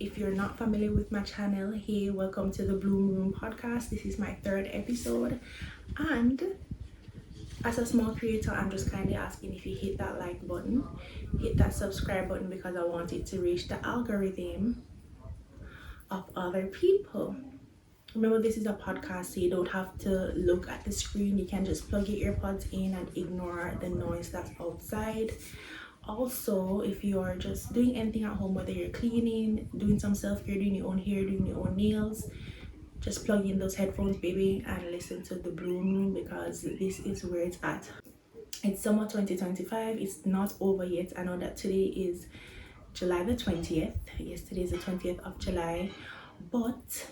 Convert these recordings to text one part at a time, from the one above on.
If you're not familiar with my channel, hey, welcome to the Bloom Room podcast. This is my 3rd episode, and as a small creator, I'm just kindly asking if you hit that like button, hit that subscribe button, because I want it to reach the algorithm of other people. Remember, this is a podcast, so you don't have to look at the screen. You can just plug your earpods in and ignore the noise that's outside. Also, if you are just doing anything at home, whether you're cleaning, doing some self-care, doing your own hair, doing your own nails, just plug in those headphones, baby, and listen to the Bloom Room, because this is where it's at. It's summer 2025. It's not over yet. I know that today is July the 20th. Yes, today is the 20th of July, but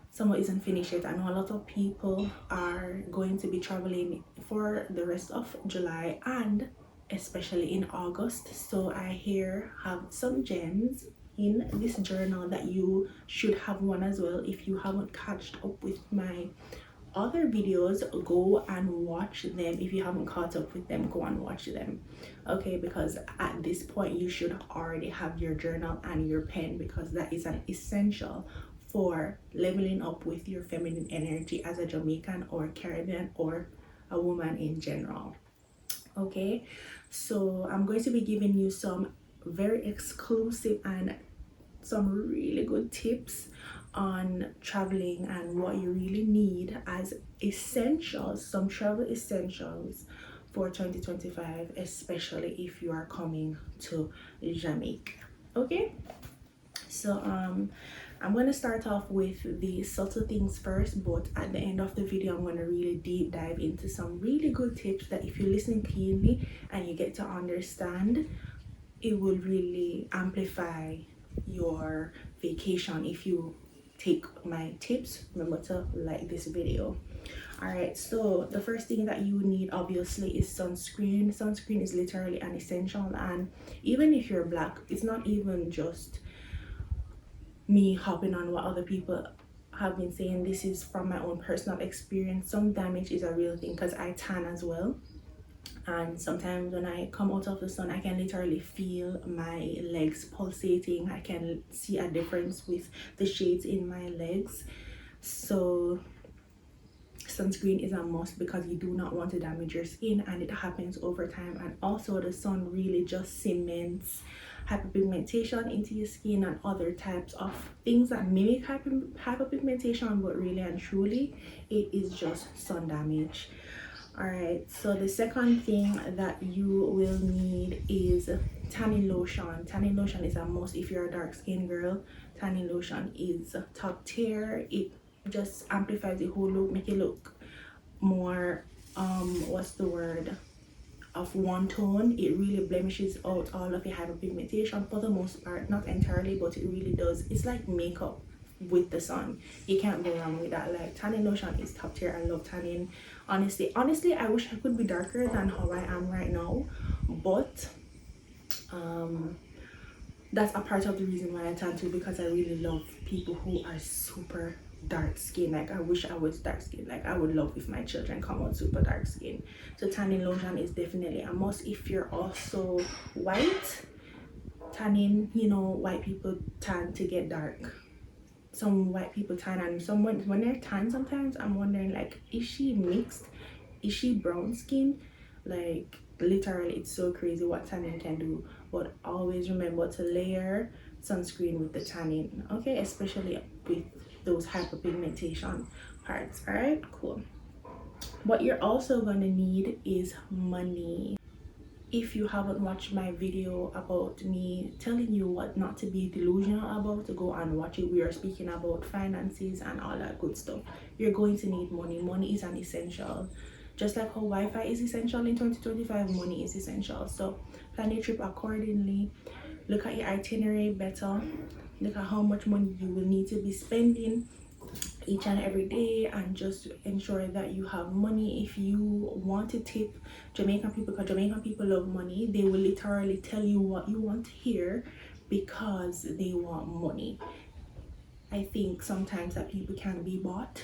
summer isn't finished yet. I know a lot of people are going to be traveling for the rest of July and especially in August. So I have some gems in this journal that you should have one as well. If you haven't caught up with my other videos, go and watch them. If you haven't caught up with them, go and watch them, okay? Because at this point you should already have your journal and your pen, because that is an essential for leveling up with your feminine energy as a Jamaican or Caribbean or a woman in general. Okay, so I'm going to be giving you some very exclusive and some really good tips on traveling and what you really need as essentials, some travel essentials for 2025, especially if you are coming to Jamaica. Okay, so I'm going to start off with the subtle things first, but at the end of the video I'm going to really deep dive into some really good tips that if you listen keenly and you get to understand, it will really amplify your vacation. If you take my tips, remember to like this video. Alright, so the first thing that you need obviously is sunscreen. Sunscreen is literally an essential, and even if you're black, it's not even just me hopping on what other people have been saying. This is from my own personal experience. Sun damage is a real thing, because I tan as well, and sometimes when I come out of the sun I can literally feel my legs pulsating. I can see a difference with the shades in my legs. So sunscreen is a must, because you do not want to damage your skin, and it happens over time. And also the sun really just cements hyperpigmentation into your skin and other types of things that mimic hyperpigmentation, but really and truly it is just sun damage. All right, so the second thing that you will need is tanning lotion. Tanning lotion is a must if you're a dark skinned girl. Tanning lotion is top tier. It just amplifies the whole look, make it look more what's the word, of one tone. It really blemishes out all of your hyperpigmentation for the most part, not entirely, but it really does. It's like makeup with the sun. You can't go wrong with that. Like, tanning lotion is top tier. I love tanning. Honestly, I wish I could be darker than how I am right now, but that's a part of the reason why I tan too, because I really love people who are super dark skin. Like, I wish I was dark skin. Like, I would love if my children come out super dark skin. So tanning lotion is definitely a must. If you're also white, tanning, you know, white people tan to get dark. Some white people tan, and someone when they're tan, sometimes I'm wondering, like, is she mixed? Is she brown skin? Like, literally, it's so crazy what tanning can do. But always remember to layer sunscreen with the tanning, okay? Especially with those hyperpigmentation parts. All right, cool. What you're also gonna need is money. If you haven't watched my video about me telling you what not to be delusional about, to go and watch it. We are speaking about finances and all that good stuff. You're going to need money. Money is an essential. Just like how Wi-Fi is essential in 2025, money is essential. So plan your trip accordingly. Look at your itinerary better. Look at how much money you will need to be spending each and every day, and just ensure that you have money. If you want to tip Jamaican people, because Jamaican people love money, they will literally tell you what you want to hear because they want money. I think sometimes that people can be bought,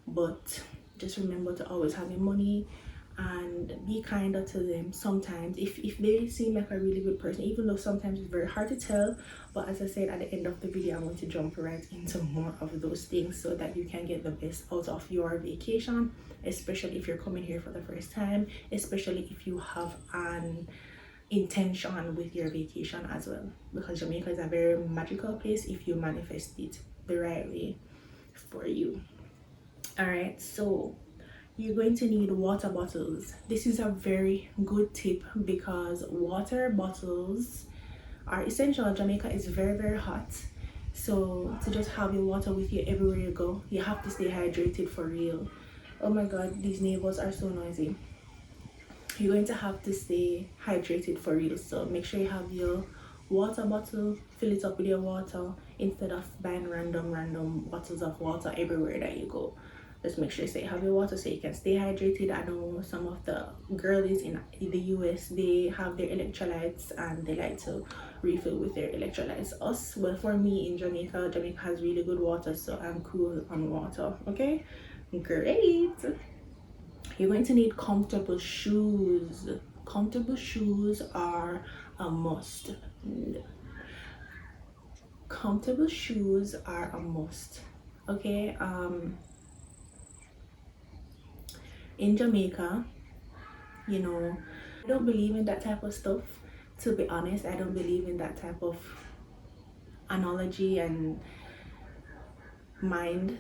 but just remember to always have your money and be kinder to them sometimes if they seem like a really good person, even though sometimes it's very hard to tell. But as I said, at the end of the video, I'm going to jump right into more of those things so that you can get the best out of your vacation, especially if you're coming here for the first time, especially if you have an intention with your vacation as well, because Jamaica is a very magical place if you manifest it the right way for you. All right, so you're going to need water bottles. This is a very good tip because water bottles are essential. Jamaica is very hot, so to just have your water with you everywhere you go, you have to stay hydrated for real. Oh my god, these neighbors are so noisy. You're going to have to stay hydrated for real, so make sure you have your water bottle, fill it up with your water instead of buying random bottles of water everywhere that you go. Just make sure you have your water so you can stay hydrated. I know some of the girlies in the US, they have their electrolytes and they like to refill with their electrolytes. Well, for me in Jamaica has really good water, so I'm cool on water. Okay, great. You're going to need comfortable shoes. Comfortable shoes are a must. Comfortable shoes are a must. Okay, in Jamaica, you know, I don't believe in that type of stuff. To be honest, I don't believe in that type of analogy and mind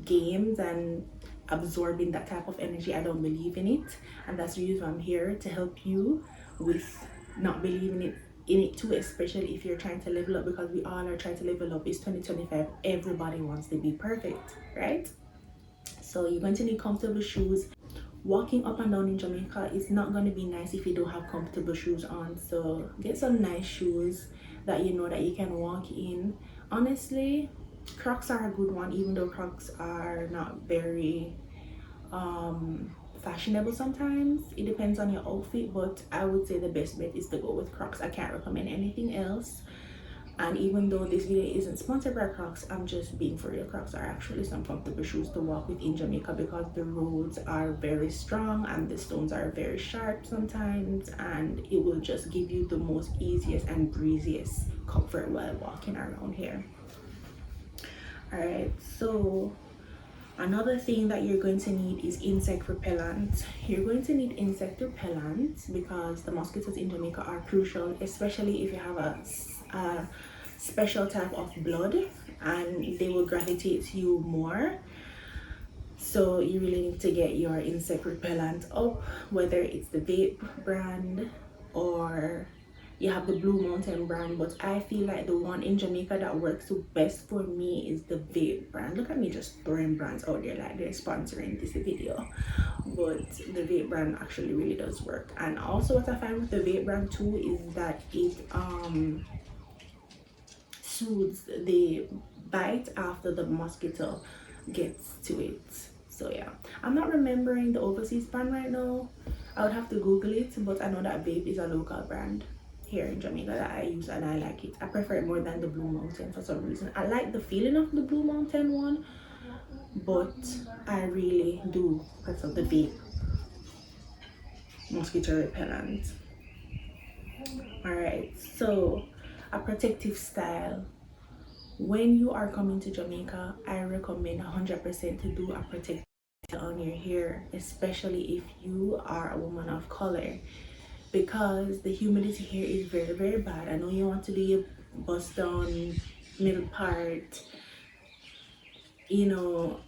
games and absorbing that type of energy. I don't believe in it, and that's the reason I'm here to help you with not believing in it too, especially if you're trying to level up, because we all are trying to level up. It's 2025, everybody wants to be perfect, right? So you're going to need comfortable shoes. Walking up and down in Jamaica is not going to be nice if you don't have comfortable shoes on, so get some nice shoes that you know that you can walk in. Honestly, Crocs are a good one, even though Crocs are not very fashionable sometimes. It depends on your outfit, but I would say the best bet is to go with Crocs. I can't recommend anything else. And even though this video isn't sponsored by Crocs, I'm just being for real. Crocs are actually some comfortable shoes to walk with in Jamaica because the roads are very strong and the stones are very sharp sometimes, and it will just give you the most easiest and breeziest comfort while walking around here. All right, so another thing that you're going to need is insect repellent. You're going to need insect repellent because the mosquitoes in Jamaica are crucial, especially if you have a special type of blood, and they will gravitate to you more. So you really need to get your insect repellent up, whether it's the vape brand or you have the Blue Mountain brand, but I feel like the one in Jamaica that works the best for me is the vape brand. Look at me just throwing brands out there like they're sponsoring this video, but the vape brand actually really does work. And also what I find with the vape brand too is that it soothes the bite after the mosquito gets to it. So yeah, I'm not remembering the overseas brand right now. I would have to Google it, but I know that vape is a local brand here in Jamaica that I use and I like it. I prefer it more than the Blue Mountain for some reason. I like the feeling of the Blue Mountain one, but I really do prefer the vape mosquito repellent. Alright, so a protective style. When you are coming to Jamaica, I recommend 100% to do a protective style on your hair, especially if you are a woman of color, because the humidity here is very bad. I know you want to do your bust down middle part, you know.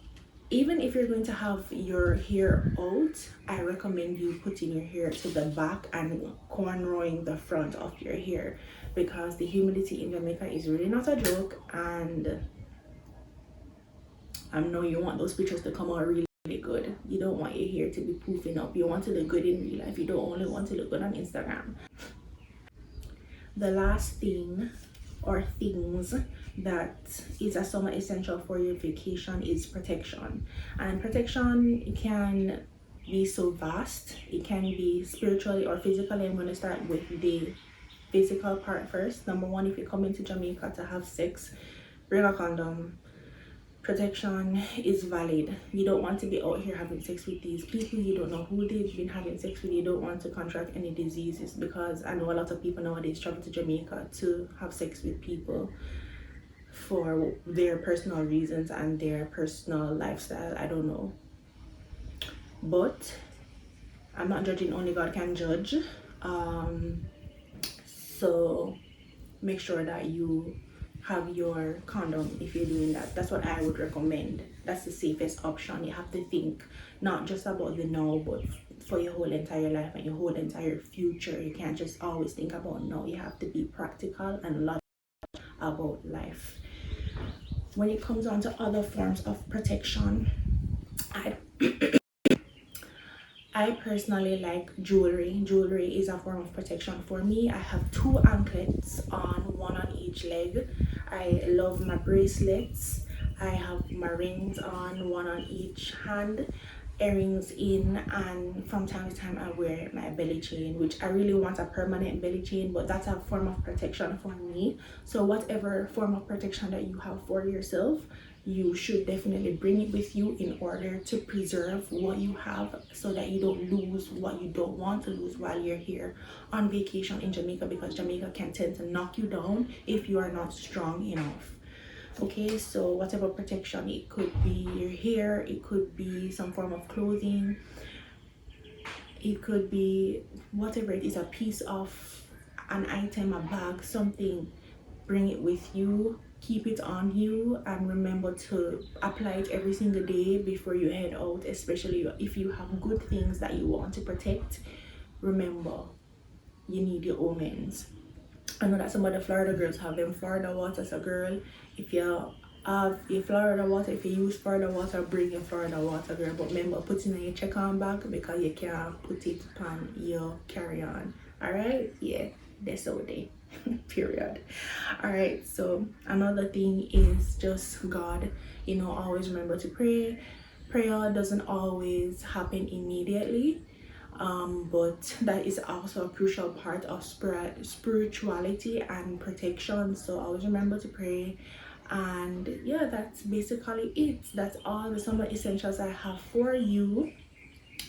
Even if you're going to have your hair out, I recommend you putting your hair to the back and cornrowing the front of your hair, because the humidity in Jamaica is really not a joke, and I know you want those pictures to come out really good. You don't want your hair to be poofing up. You want to look good in real life. You don't only want to look good on Instagram. The last thing or things that is a summer essential for your vacation is protection. And protection can be so vast. It can be spiritually or physically. I'm going to start with the physical part first. Number one, if you're coming to Jamaica to have sex, bring a condom. protection is valid. You don't want to be out here having sex with these people you don't know who they've been having sex with. You don't want to contract any diseases, because I know a lot of people nowadays travel to Jamaica to have sex with people for their personal reasons and their personal lifestyle. I don't know, but I'm not judging, only God can judge. So make sure that you have your condom if you're doing that. That's what I would recommend. That's the safest option. You have to think not just about the now, but for your whole entire life and your whole entire future. You can't just always think about now. You have to be practical and logical about life. When it comes on to other forms of protection, I personally like jewelry. Jewelry is a form of protection for me. I have 2 anklets on, one on each leg. I love my bracelets. I have my rings on, one on each hand, earrings in, and from time to time I wear my belly chain, which I really want a permanent belly chain, but that's a form of protection for me. So whatever form of protection that you have for yourself, you should definitely bring it with you in order to preserve what you have, so that you don't lose what you don't want to lose while you're here on vacation in Jamaica, because Jamaica can tend to knock you down if you are not strong enough. Okay, so whatever protection, it could be your hair, it could be some form of clothing, it could be whatever it is, a piece of an item, a bag, something. Bring it with you, keep it on you, and remember to apply it every single day before you head out, especially if you have good things that you want to protect. Remember, you need your Omens. I know that some of the Florida girls have them Florida water. So girl, if you have your Florida water, if you use Florida water, bring your Florida water, girl. But remember, put it in your check-on bag, because you can't put it on your carry-on. Alright, yeah, that's all day. Period. All right, so another thing is just God. Always remember to pray. Prayer doesn't always happen immediately, but that is also a crucial part of spirituality and protection. So always remember to pray. And yeah, that's basically it. That's all the summer essentials I have for you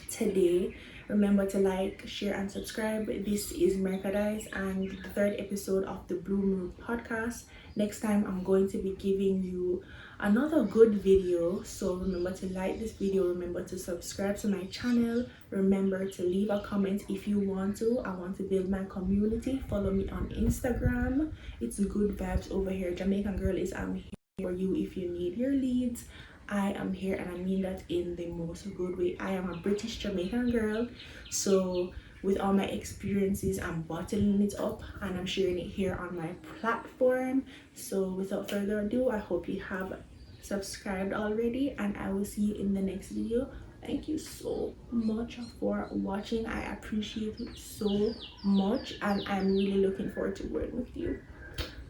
today. Remember to like, share, and subscribe. This is JAMAICA and the 3rd episode of the Blue Moon podcast. Next time I'm going to be giving you another good video, so remember to like this video, remember to subscribe to my channel, remember to leave a comment if you want to. I want to build my community. Follow me on Instagram. It's good vibes over here. Jamaican girl is I'm here for you if you need your leads. I am here, and I mean that in the most good way. I am a British Jamaican girl, so with all my experiences, I'm bottling it up and I'm sharing it here on my platform. So without further ado, I hope you have subscribed already, and I will see you in the next video. Thank you so much for watching. I appreciate it so much, and I'm really looking forward to working with you.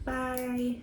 Bye.